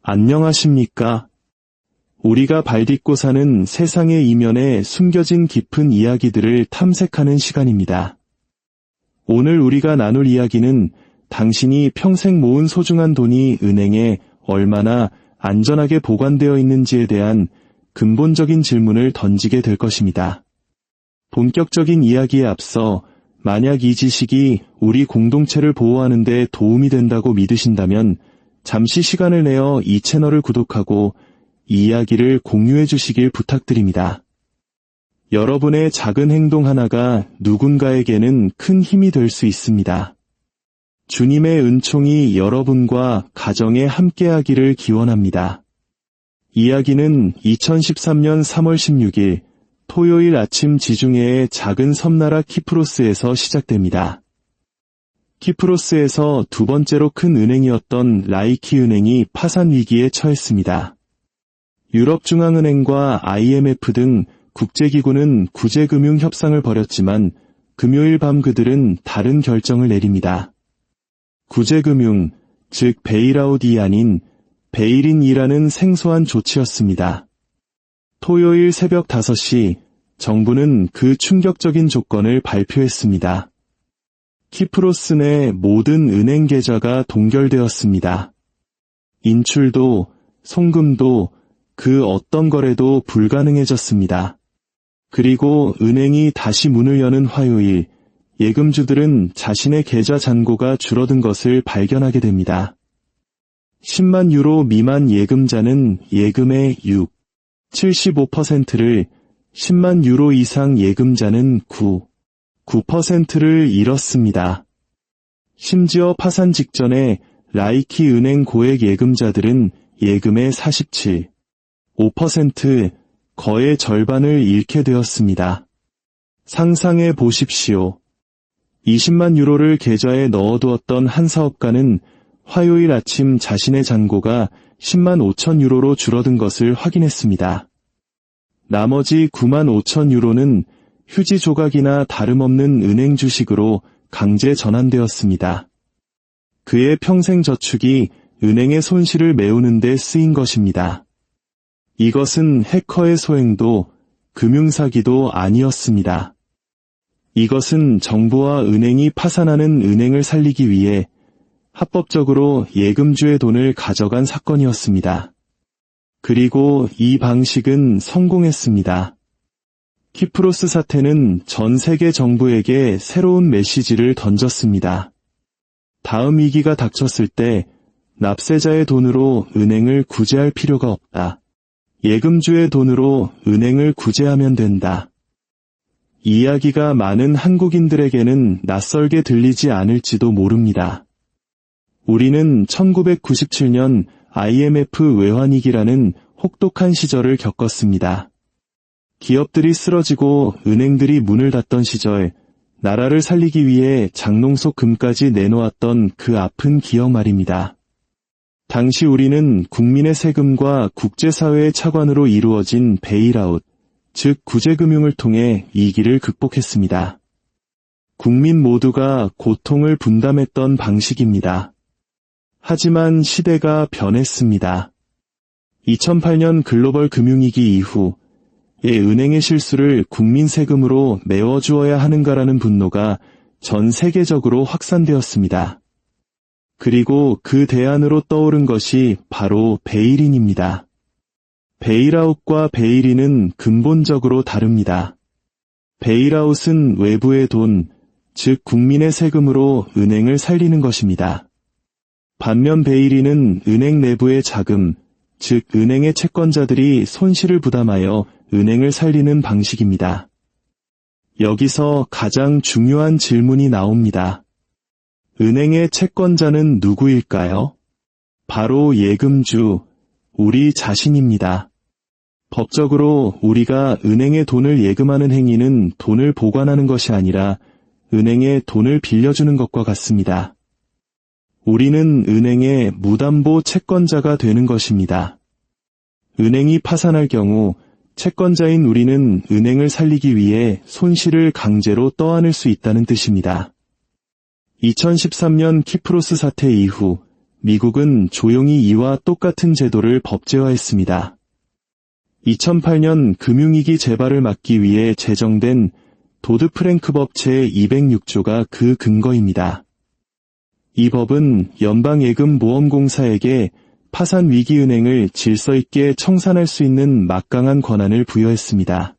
안녕하십니까? 우리가 발딛고 사는 세상의 이면에 숨겨진 깊은 이야기들을 탐색하는 시간입니다. 오늘 우리가 나눌 이야기는 당신이 평생 모은 소중한 돈이 은행에 얼마나 안전하게 보관되어 있는지에 대한 근본적인 질문을 던지게 될 것입니다. 본격적인 이야기에 앞서 만약 이 지식이 우리 공동체를 보호하는 데 도움이 된다고 믿으신다면 잠시 시간을 내어 이 채널을 구독하고 이 이야기를 공유해 주시길 부탁드립니다. 여러분의 작은 행동 하나가 누군가에게는 큰 힘이 될 수 있습니다. 주님의 은총이 여러분과 가정에 함께하기를 기원합니다. 이야기는 2013년 3월 16일 토요일 아침 지중해의 작은 섬나라 키프로스에서 시작됩니다. 키프로스에서 두 번째로 큰 은행이었던 라이키 은행이 파산 위기에 처했습니다. 유럽중앙은행과 IMF 등 국제기구는 구제금융 협상을 벌였지만 금요일 밤 그들은 다른 결정을 내립니다. 구제금융, 즉 베일아웃이 아닌 베일인이라는 생소한 조치였습니다. 토요일 새벽 5시 정부는 그 충격적인 조건을 발표했습니다. 키프로스 내 모든 은행 계좌가 동결되었습니다. 인출도, 송금도, 그 어떤 거래도 불가능해졌습니다. 그리고 은행이 다시 문을 여는 화요일, 예금주들은 자신의 계좌 잔고가 줄어든 것을 발견하게 됩니다. 10만 유로 미만 예금자는 예금의 75%를, 10만 유로 이상 예금자는 9%를 잃었습니다. 심지어 파산 직전에 라이키 은행 고액 예금자들은 예금의 5%, 거의 절반을 잃게 되었습니다. 상상해 보십시오. 20만 유로를 계좌에 넣어두었던 한 사업가는 화요일 아침 자신의 잔고가 10만 5천 유로로 줄어든 것을 확인했습니다. 나머지 9만 5천 유로는 휴지 조각이나 다름없는 은행 주식으로 강제 전환되었습니다. 그의 평생 저축이 은행의 손실을 메우는 데 쓰인 것입니다. 이것은 해커의 소행도 금융사기도 아니었습니다. 이것은 정부와 은행이 파산하는 은행을 살리기 위해 합법적으로 예금주의 돈을 가져간 사건이었습니다. 그리고 이 방식은 성공했습니다. 키프로스 사태는 전 세계 정부에게 새로운 메시지를 던졌습니다. 다음 위기가 닥쳤을 때 납세자의 돈으로 은행을 구제할 필요가 없다. 예금주의 돈으로 은행을 구제하면 된다. 이 이야기가 많은 한국인들에게는 낯설게 들리지 않을지도 모릅니다. 우리는 1997년 IMF 외환위기라는 혹독한 시절을 겪었습니다. 기업들이 쓰러지고 은행들이 문을 닫던 시절, 나라를 살리기 위해 장롱 속 금까지 내놓았던 그 아픈 기억 말입니다. 당시 우리는 국민의 세금과 국제사회의 차관으로 이루어진 베일아웃, 즉 구제금융을 통해 위기를 극복했습니다. 국민 모두가 고통을 분담했던 방식입니다. 하지만 시대가 변했습니다. 2008년 글로벌 금융위기 이후 은행의 실수를 국민 세금으로 메워주어야 하는가라는 분노가 전 세계적으로 확산되었습니다. 그리고 그 대안으로 떠오른 것이 바로 베일인입니다. 베일아웃과 베일인은 근본적으로 다릅니다. 베일아웃은 외부의 돈, 즉 국민의 세금으로 은행을 살리는 것입니다. 반면 베일인은 은행 내부의 자금, 즉 은행의 채권자들이 손실을 부담하여 은행을 살리는 방식입니다. 여기서 가장 중요한 질문이 나옵니다. 은행의 채권자는 누구일까요? 바로 예금주, 우리 자신입니다. 법적으로 우리가 은행에 돈을 예금하는 행위는 돈을 보관하는 것이 아니라 은행에 돈을 빌려주는 것과 같습니다. 우리는 은행의 무담보 채권자가 되는 것입니다. 은행이 파산할 경우 채권자인 우리는 은행을 살리기 위해 손실을 강제로 떠안을 수 있다는 뜻입니다. 2013년 키프로스 사태 이후 미국은 조용히 이와 똑같은 제도를 법제화했습니다. 2008년 금융위기 재발을 막기 위해 제정된 도드-프랭크법 제206조가 그 근거입니다. 이 법은 연방예금보험공사에게 파산 위기 은행을 질서 있게 청산할 수 있는 막강한 권한을 부여했습니다.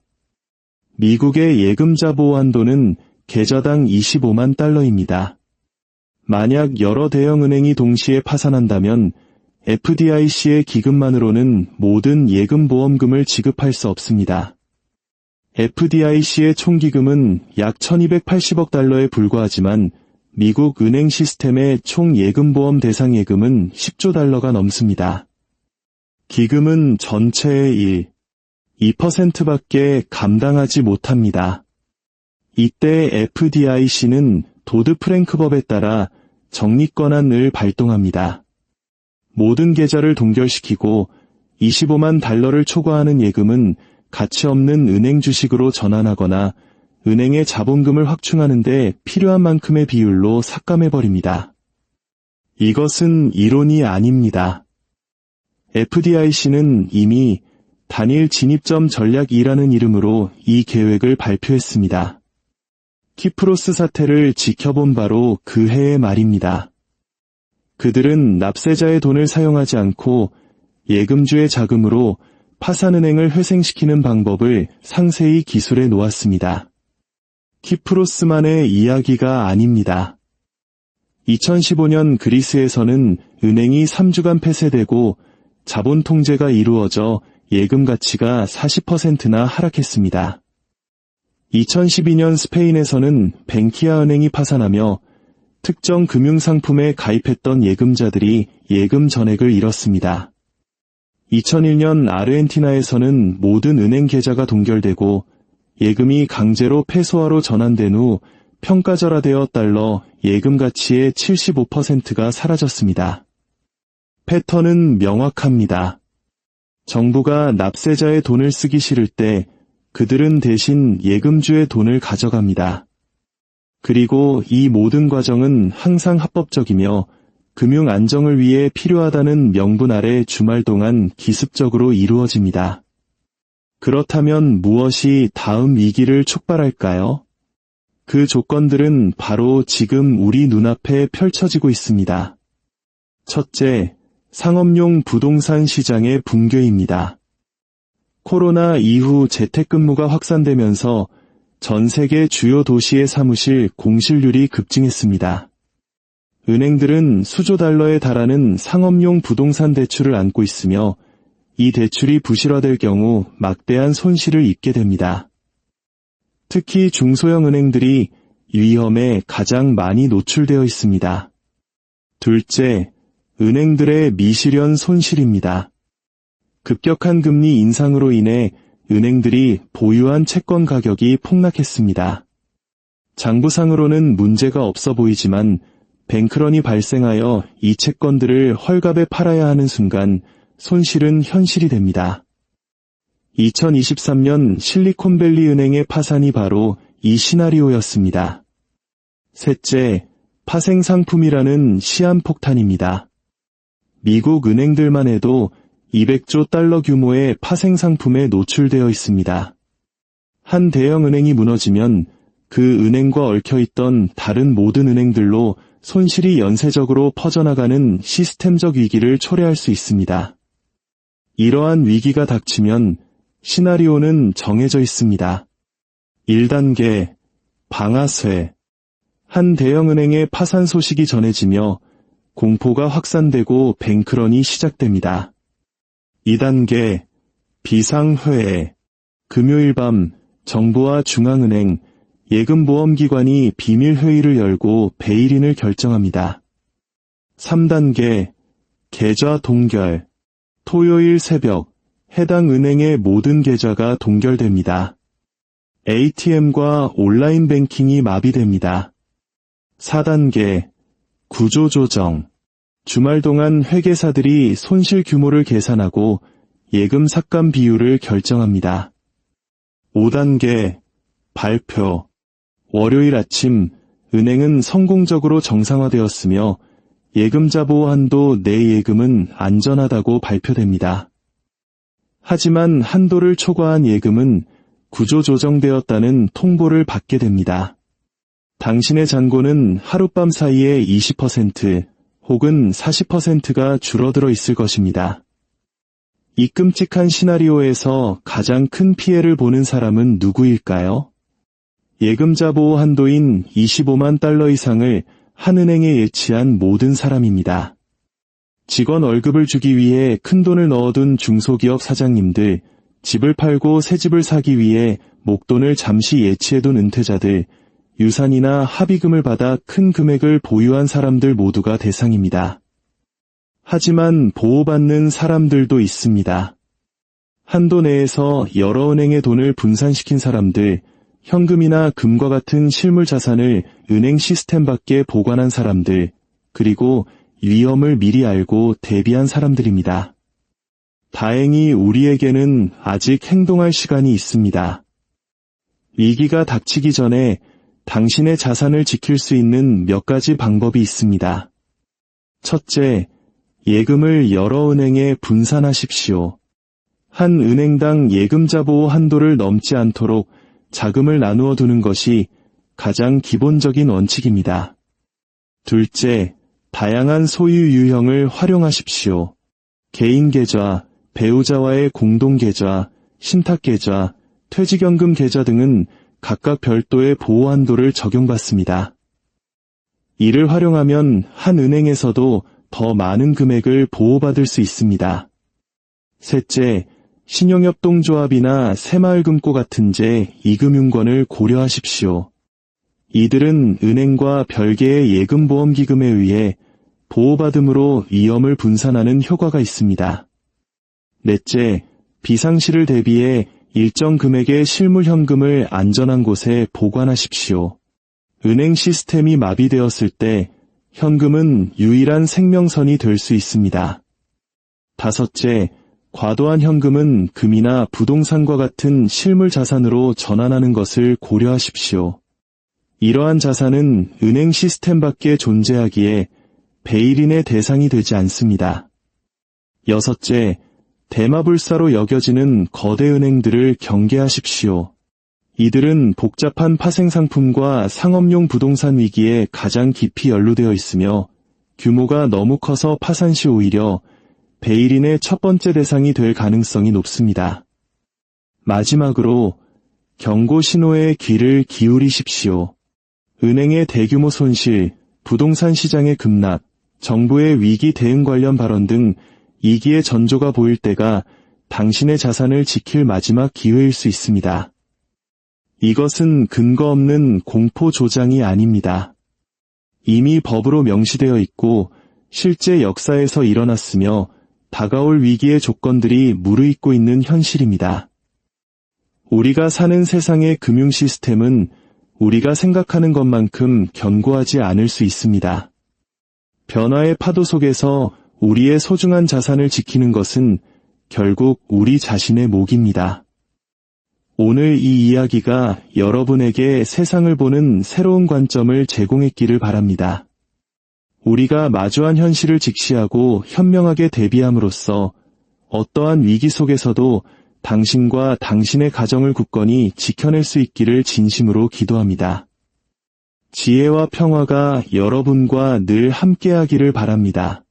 미국의 예금자 보호 한도는 계좌당 25만 달러입니다. 만약 여러 대형 은행이 동시에 파산한다면 FDIC의 기금만으로는 모든 예금보험금을 지급할 수 없습니다. FDIC의 총기금은 약 1280억 달러에 불과하지만 미국 은행 시스템의 총 예금보험 대상 예금은 10조 달러가 넘습니다. 기금은 전체의 2%밖에 감당하지 못합니다. 이때 FDIC는 도드-프랭크법에 따라 적립권한을 발동합니다. 모든 계좌를 동결시키고 25만 달러를 초과하는 예금은 가치 없는 은행 주식으로 전환하거나 은행의 자본금을 확충하는 데 필요한 만큼의 비율로 삭감해버립니다. 이것은 이론이 아닙니다. FDIC는 이미 단일 진입점 전략 2라는 이름으로 이 계획을 발표했습니다. 키프로스 사태를 지켜본 바로 그 해의 말입니다. 그들은 납세자의 돈을 사용하지 않고 예금주의 자금으로 파산은행을 회생시키는 방법을 상세히 기술해 놓았습니다. 키프로스만의 이야기가 아닙니다. 2015년 그리스에서는 은행이 3주간 폐쇄되고 자본 통제가 이루어져 예금 가치가 40%나 하락했습니다. 2012년 스페인에서는 뱅키아 은행이 파산하며 특정 금융상품에 가입했던 예금자들이 예금 전액을 잃었습니다. 2001년 아르헨티나에서는 모든 은행 계좌가 동결되고 예금이 강제로 페소화로 전환된 후 평가절하되어 달러 예금 가치의 75%가 사라졌습니다. 패턴은 명확합니다. 정부가 납세자의 돈을 쓰기 싫을 때 그들은 대신 예금주의 돈을 가져갑니다. 그리고 이 모든 과정은 항상 합법적이며 금융 안정을 위해 필요하다는 명분 아래 주말 동안 기습적으로 이루어집니다. 그렇다면 무엇이 다음 위기를 촉발할까요? 그 조건들은 바로 지금 우리 눈앞에 펼쳐지고 있습니다. 첫째, 상업용 부동산 시장의 붕괴입니다. 코로나 이후 재택근무가 확산되면서 전 세계 주요 도시의 사무실 공실률이 급증했습니다. 은행들은 수조 달러에 달하는 상업용 부동산 대출을 안고 있으며 이 대출이 부실화될 경우 막대한 손실을 입게 됩니다. 특히 중소형 은행들이 위험에 가장 많이 노출되어 있습니다. 둘째, 은행들의 미실현 손실입니다. 급격한 금리 인상으로 인해 은행들이 보유한 채권 가격이 폭락했습니다. 장부상으로는 문제가 없어 보이지만 뱅크런이 발생하여 이 채권들을 헐값에 팔아야 하는 순간 손실은 현실이 됩니다. 2023년 실리콘밸리 은행의 파산이 바로 이 시나리오였습니다. 셋째, 파생상품이라는 시한폭탄입니다. 미국 은행들만 해도 200조 달러 규모의 파생상품에 노출되어 있습니다. 한 대형 은행이 무너지면 그 은행과 얽혀있던 다른 모든 은행들로 손실이 연쇄적으로 퍼져나가는 시스템적 위기를 초래할 수 있습니다. 이러한 위기가 닥치면 시나리오는 정해져 있습니다. 1단계, 방아쇠. 한 대형은행의 파산 소식이 전해지며 공포가 확산되고 뱅크런이 시작됩니다. 2단계, 비상회의. 금요일 밤 정부와 중앙은행, 예금보험기관이 비밀회의를 열고 베일인을 결정합니다. 3단계, 계좌 동결. 토요일 새벽, 해당 은행의 모든 계좌가 동결됩니다. ATM과 온라인 뱅킹이 마비됩니다. 4단계, 구조조정. 주말 동안 회계사들이 손실 규모를 계산하고 예금 삭감 비율을 결정합니다. 5단계, 발표. 월요일 아침, 은행은 성공적으로 정상화되었으며 예금자 보호 한도 내 예금은 안전하다고 발표됩니다. 하지만 한도를 초과한 예금은 구조조정되었다는 통보를 받게 됩니다. 당신의 잔고는 하룻밤 사이에 20% 혹은 40%가 줄어들어 있을 것입니다. 이 끔찍한 시나리오에서 가장 큰 피해를 보는 사람은 누구일까요? 예금자 보호 한도인 25만 달러 이상을 한 은행에 예치한 모든 사람입니다. 직원 월급을 주기 위해 큰돈을 넣어둔 중소기업 사장님들, 집을 팔고 새 집을 사기 위해 목돈을 잠시 예치해둔 은퇴자들, 유산이나 합의금을 받아 큰 금액을 보유한 사람들 모두가 대상입니다. 하지만 보호받는 사람들도 있습니다. 한도 내에서 여러 은행의 돈을 분산시킨 사람들, 현금이나 금과 같은 실물 자산을 은행 시스템 밖에 보관한 사람들, 그리고 위험을 미리 알고 대비한 사람들입니다. 다행히 우리에게는 아직 행동할 시간이 있습니다. 위기가 닥치기 전에 당신의 자산을 지킬 수 있는 몇 가지 방법이 있습니다. 첫째, 예금을 여러 은행에 분산하십시오. 한 은행당 예금자 보호 한도를 넘지 않도록 자금을 나누어 두는 것이 가장 기본적인 원칙입니다. 둘째, 다양한 소유 유형을 활용하십시오. 개인 계좌, 배우자와의 공동 계좌, 신탁 계좌, 퇴직연금 계좌 등은 각각 별도의 보호 한도를 적용받습니다. 이를 활용하면 한 은행에서도 더 많은 금액을 보호받을 수 있습니다. 셋째, 신용협동조합이나 새마을금고 같은 제2금융권을 고려하십시오. 이들은 은행과 별개의 예금보험기금에 의해 보호받음으로 위험을 분산하는 효과가 있습니다. 넷째, 비상시를 대비해 일정 금액의 실물 현금을 안전한 곳에 보관하십시오. 은행 시스템이 마비되었을 때 현금은 유일한 생명선이 될 수 있습니다. 다섯째, 과도한 현금은 금이나 부동산과 같은 실물 자산으로 전환하는 것을 고려하십시오. 이러한 자산은 은행 시스템 밖에 존재하기에 베일인의 대상이 되지 않습니다. 여섯째, 대마불사로 여겨지는 거대 은행들을 경계하십시오. 이들은 복잡한 파생상품과 상업용 부동산 위기에 가장 깊이 연루되어 있으며 규모가 너무 커서 파산 시 오히려 베일인의 첫 번째 대상이 될 가능성이 높습니다. 마지막으로 경고 신호에 귀를 기울이십시오. 은행의 대규모 손실, 부동산 시장의 급락, 정부의 위기 대응 관련 발언 등 이기의 전조가 보일 때가 당신의 자산을 지킬 마지막 기회일 수 있습니다. 이것은 근거 없는 공포 조장이 아닙니다. 이미 법으로 명시되어 있고 실제 역사에서 일어났으며 다가올 위기의 조건들이 무르익고 있는 현실입니다. 우리가 사는 세상의 금융 시스템은 우리가 생각하는 것만큼 견고하지 않을 수 있습니다. 변화의 파도 속에서 우리의 소중한 자산을 지키는 것은 결국 우리 자신의 몫입니다. 오늘 이 이야기가 여러분에게 세상을 보는 새로운 관점을 제공했기를 바랍니다. 우리가 마주한 현실을 직시하고 현명하게 대비함으로써 어떠한 위기 속에서도 당신과 당신의 가정을 굳건히 지켜낼 수 있기를 진심으로 기도합니다. 지혜와 평화가 여러분과 늘 함께하기를 바랍니다.